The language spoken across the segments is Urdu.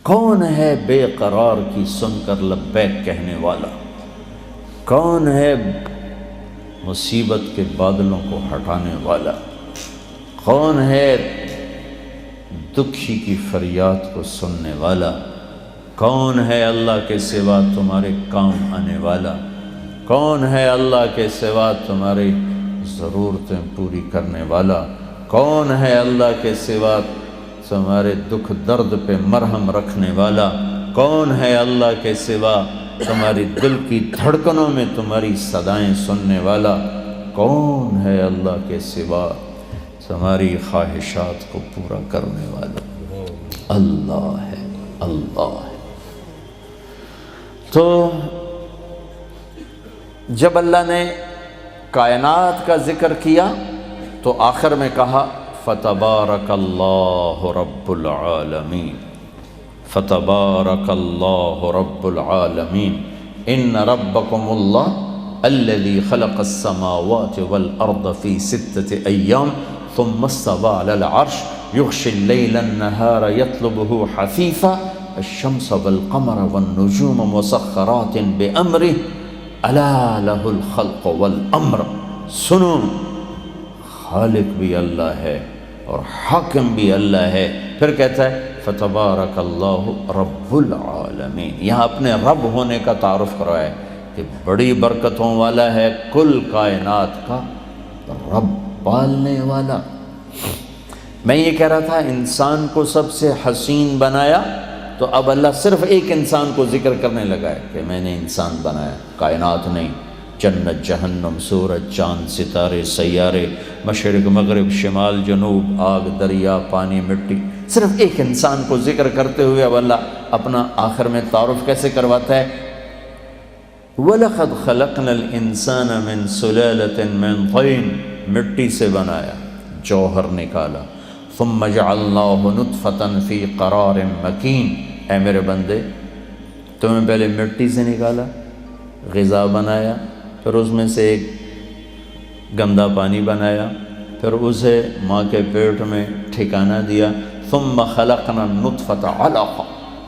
کون ہے بے قرار کی سن کر لبیک کہنے والا؟ کون ہے مصیبت کے بادلوں کو ہٹانے والا؟ کون ہے دکھی کی فریاد کو سننے والا؟ کون ہے اللہ کے سوا تمہارے کام آنے والا؟ کون ہے اللہ کے سوا تمہاری ضرورتیں پوری کرنے والا؟ کون ہے اللہ کے سوا تمہارے دکھ درد پہ مرہم رکھنے والا؟ کون ہے اللہ کے سوا تمہاری دل کی دھڑکنوں میں تمہاری صدائیں سننے والا؟ کون ہے اللہ کے سوا تمہاری خواہشات کو پورا کرنے والا؟ اللہ ہے، اللہ ہے۔ تو جب اللہ نے کائنات کا ذکر کیا تو آخر میں کہا فتبارک اللہ رب العالمین، فتبارک اللہ رب العالمین، ان ربکم اللہ الذی خلق السماوات والارض فی 6 ایام ثم استوى علی العرش یغشی اللیل النہار یطلبہ حثیثا الشمس والقمر والنجوم مسخرات بامرہ الا لہ الخلق والامر۔ سنو، خالق بھی اللہ ہے اور حاکم بھی اللہ ہے۔ پھر کہتا ہے فتبارک اللہ رب العالمین، یہاں اپنے رب ہونے کا تعارف کروایا کہ بڑی برکتوں والا ہے، کل کائنات کا رب، پالنے والا۔ میں یہ کہہ رہا تھا انسان کو سب سے حسین بنایا، تو اب اللہ صرف ایک انسان کو ذکر کرنے لگا ہے کہ میں نے انسان بنایا، کائنات نہیں، جنت جہنم، سورج چاند ستارے سیارے، مشرق مغرب شمال جنوب، آگ دریا پانی مٹی، صرف ایک انسان کو ذکر کرتے ہوئے اب اللہ اپنا آخر میں تعارف کیسے کرواتا ہے؟ وَلَقَدْ خَلَقْنَا الْإِنسَانَ مِنْ سُلَالَةٍ مِنْ طِينٍ، مٹی سے بنایا، جوہر نکالا، ثُمَّ جَعَلْنَاهُ نُطْفَةً فِي قَرَارٍ مَكِينٍ۔ اے میرے بندے، تمہیں پہلے مٹی سے نکالا، غذا بنایا، پھر اس میں سے ایک گندا پانی بنایا، پھر اسے ماں کے پیٹ میں ٹھکانہ دیا، ثم خلقنا النطفة علقة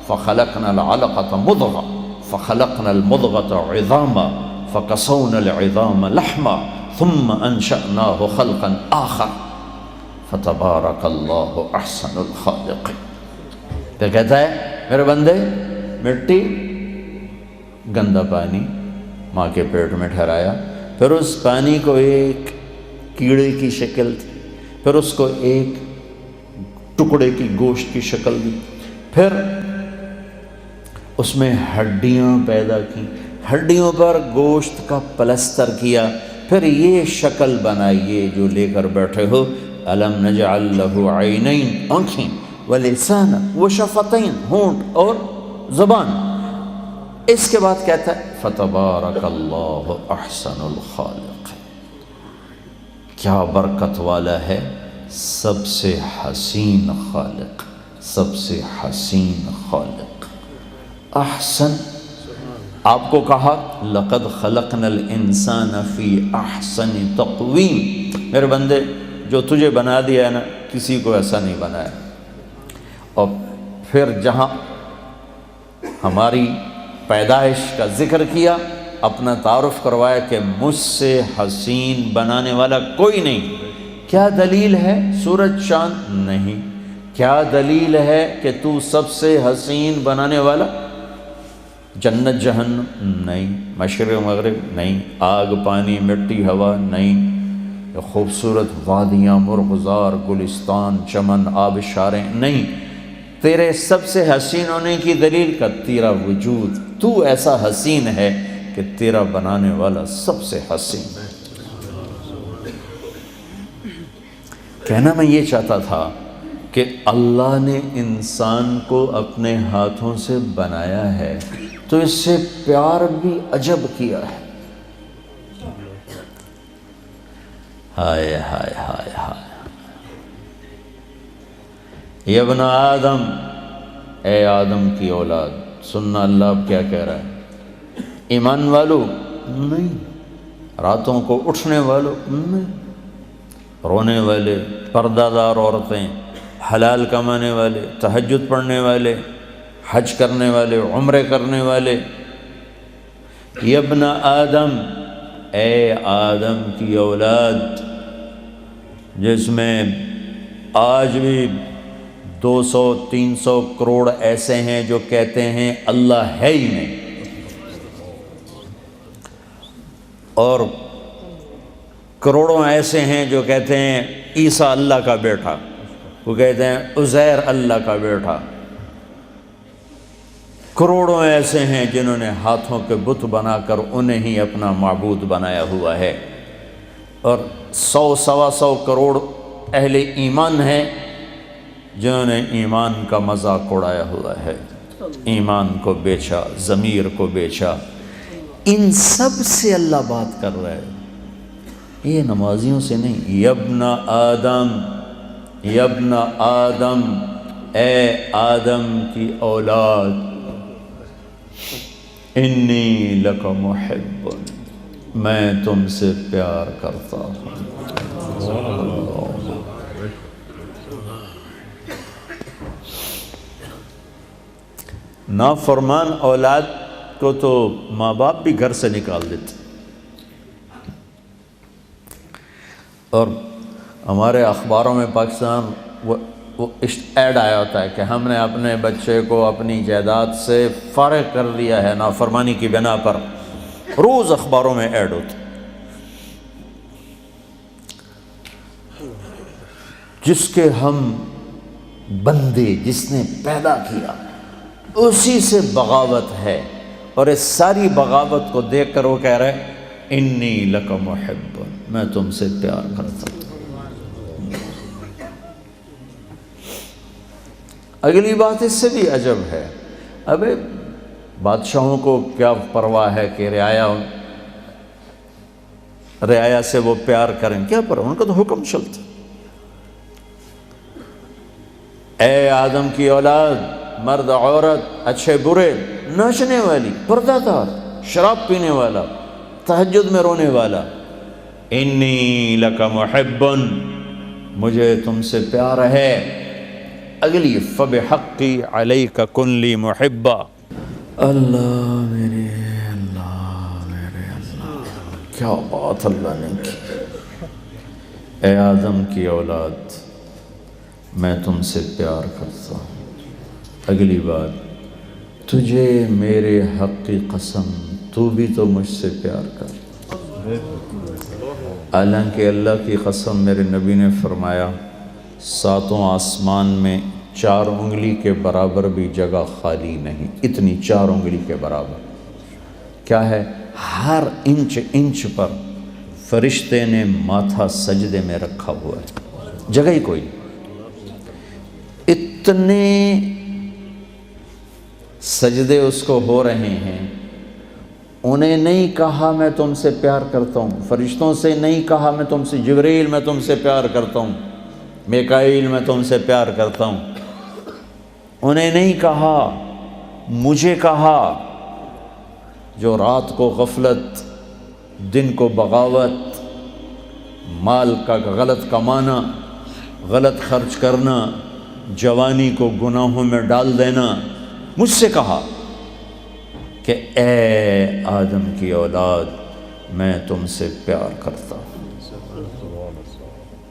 فخلقنا العلقة مضغة فخلقنا المضغة عظاما فكسونا العظام لحما ثم انشأناه خلقا آخر فتبارک اللہ احسن الخالقین۔ تو کہتا ہے میرے بندے، مٹی، گندا پانی ماں کے پیٹ میں ٹھہرایا، پھر اس پانی کو ایک کیڑے کی شکل تھی، پھر اس کو ایک ٹکڑے کی گوشت کی شکل دی، پھر اس میں ہڈیاں پیدا کی، ہڈیوں پر گوشت کا پلستر کیا، پھر یہ شکل بنائیے جو لے کر بیٹھے ہو، الم نجعل لہ عینین، آنکھیں، ولسانا وشفتین، ہونٹ اور زبان۔ اس کے بعد کہتا ہے فتبارک اللہ احسن الخالق، کیا برکت والا ہے سب سے حسین خالق، سب سے حسین خالق۔ احسن، آپ کو کہا لقد خلقنا الانسان فی احسن تقویم، میرے بندے جو تجھے بنا دیا ہے نا، کسی کو ایسا نہیں بنایا۔ اور پھر جہاں ہماری پیدائش کا ذکر کیا، اپنا تعارف کروایا کہ مجھ سے حسین بنانے والا کوئی نہیں۔ کیا دلیل ہے؟ سورج چاند نہیں۔ کیا دلیل ہے کہ تو سب سے حسین بنانے والا؟ جنت جہنم نہیں، مشرق مغرب نہیں، آگ پانی مٹی ہوا نہیں، خوبصورت وادیاں مرغزار گلستان چمن آبشاریں نہیں۔ تیرے سب سے حسین ہونے کی دلیل کا تیرا وجود، تو ایسا حسین ہے کہ تیرا بنانے والا سب سے حسین ہے۔ کہنا میں یہ چاہتا تھا کہ اللہ نے انسان کو اپنے ہاتھوں سے بنایا ہے تو اس سے پیار بھی عجب کیا ہے۔ ہائے ہائے ہائے ہائے، یا ابن آدم، اے آدم کی اولاد، سننا اللہ اب کیا کہہ رہا ہے؟ ایمان والو نہیں، راتوں کو اٹھنے والو نہیں، رونے والے، پردہ دار عورتیں، حلال کمانے والے، تہجد پڑھنے والے، حج کرنے والے، عمرے کرنے والے، یبن آدم، اے آدم کی اولاد، جس میں آج بھی 200-300 کروڑ ایسے ہیں جو کہتے ہیں اللہ ہے ہی نہیں، اور کروڑوں ایسے ہیں جو کہتے ہیں عیسیٰ اللہ کا بیٹا، وہ کہتے ہیں عزیر اللہ کا بیٹا، کروڑوں ایسے ہیں جنہوں نے ہاتھوں کے بت بنا کر انہیں ہی اپنا معبود بنایا ہوا ہے، اور 100-125 کروڑ اہل ایمان ہیں جنہوں نے ایمان کا مذاق اڑایا ہوا ہے، ایمان کو بیچا، ضمیر کو بیچا۔ ان سب سے اللہ بات کر رہا ہے، یہ نمازیوں سے نہیں۔ یبن آدم، یبن آدم، اے آدم کی اولاد، انی لک محب، میں تم سے پیار کرتا ہوں۔ نافرمان اولاد کو تو ماں باپ بھی گھر سے نکال دیتے، اور ہمارے اخباروں میں پاکستان وہ ایڈ آیا ہوتا ہے کہ ہم نے اپنے بچے کو اپنی جائیداد سے فارغ کر دیا ہے نافرمانی کی بنا پر، روز اخباروں میں ایڈ ہوتا ہے۔ جس کے ہم بندے، جس نے پیدا کیا، اسی سے بغاوت ہے، اور اس ساری بغاوت کو دیکھ کر وہ کہہ رہے انی لک محب، میں تم سے پیار کرتا ہوں۔ اگلی بات اس سے بھی عجب ہے، ابے بادشاہوں کو کیا پرواہ ہے کہ رعایا سے وہ پیار کریں، کیا پرواہ، ان کا تو حکم چلتا۔ اے آدم کی اولاد، مرد عورت، اچھے برے، ناچنے والی، پردہ دار، شراب پینے والا، تہجد میں رونے والا، انی لک محب، مجھے تم سے پیار ہے۔ اگلی فبحقی علیک کن لی محبا، اللہ میرے اللہ، کیا بات اللہ نے کی۔ اے آدم کی اولاد، میں تم سے پیار کرتا ہوں۔ اگلی بات، تجھے میرے حق کی قسم، تو بھی تو مجھ سے پیار کر۔ حالانکہ اللہ کی قسم، میرے نبی نے فرمایا 7 آسمان میں 4 انگلی کے برابر بھی جگہ خالی نہیں، اتنی 4 انگلی کے برابر کیا ہے، ہر انچ پر فرشتے نے ماتھا سجدے میں رکھا ہوا ہے، جگہ ہی کوئی۔ اتنے سجدے اس کو ہو رہے ہیں، انہیں نہیں کہا میں تم سے پیار کرتا ہوں، فرشتوں سے نہیں کہا میں تم سے، جبریل میں تم سے پیار کرتا ہوں، میکائیل میں تم سے پیار کرتا ہوں، انہیں نہیں کہا، مجھے کہا، جو رات کو غفلت، دن کو بغاوت، مال کا غلط کمانا، غلط خرچ کرنا، جوانی کو گناہوں میں ڈال دینا، مجھ سے کہا کہ اے آدم کی اولاد، میں تم سے پیار کرتا ہوں۔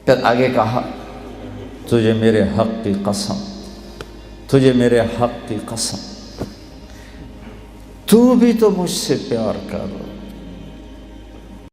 پھر آگے کہا تجھے میرے حق کی قسم، تجھے میرے حق کی قسم، تو بھی تو مجھ سے پیار کر۔